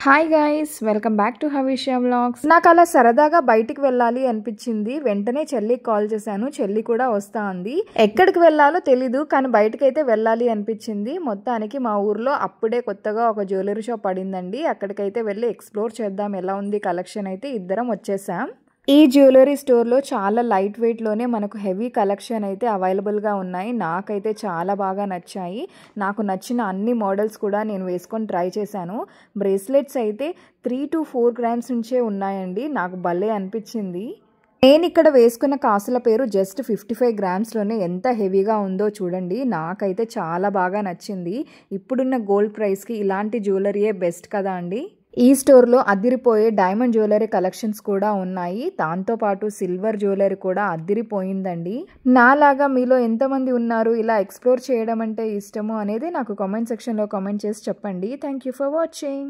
Hi guys, welcome back to Havishya vlogs. నాకు అలా సరదాగా బయటికి వెళ్ళాలి అనిపించింది. వెంటనే చెల్లికి కాల్ చేశాను. చెల్లి కూడా వస్తా అంది. ఎక్కడికి వెళ్ళాలో తెలీదు, కానీ బయటకు అయితే వెళ్ళాలి అనిపించింది. మొత్తానికి మా ఊర్లో అప్పుడే కొత్తగా ఒక జ్యువెలరీ షాప్ పడిందండి. అక్కడికైతే వెళ్ళి ఎక్స్ప్లోర్ చేద్దాం ఎలా ఉంది కలెక్షన్ అయితే ఇద్దరం వచ్చేసాం. ఈ జ్యువెలరీ స్టోర్లో చాలా లైట్ వెయిట్లోనే మనకు హెవీ కలెక్షన్ అయితే అవైలబుల్గా ఉన్నాయి. నాకైతే చాలా బాగా నచ్చాయి. నాకు నచ్చిన అన్ని మోడల్స్ కూడా నేను వేసుకొని ట్రై చేశాను. బ్రేస్లెట్స్ అయితే 3 to 4 గ్రామ్స్ నుంచే ఉన్నాయండి. నాకు భలే అనిపించింది. నేను ఇక్కడ వేసుకున్న కాసుల పేరు జస్ట్ 55 గ్రామ్స్లోనే ఎంత హెవీగా ఉందో చూడండి. నాకైతే చాలా బాగా నచ్చింది. ఇప్పుడున్న గోల్డ్ ప్రైస్కి ఇలాంటి జ్యువెలరీయే బెస్ట్ కదా అండి. ఈ స్టోర్లో అదిరిపోయే డైమండ్ జ్యువెలరీ కలెక్షన్స్ కూడా ఉన్నాయి. దాంతోపాటు సిల్వర్ జ్యువెలరీ కూడా అదిరిపోయిందండి. నాలాగా మీలో ఎంతమంది ఉన్నారు ఇలా ఎక్స్ప్లోర్ చేయడం అంటే ఇష్టము అనేది నాకు కామెంట్ సెక్షన్లో కామెంట్ చేసి చెప్పండి. Thank you for watching.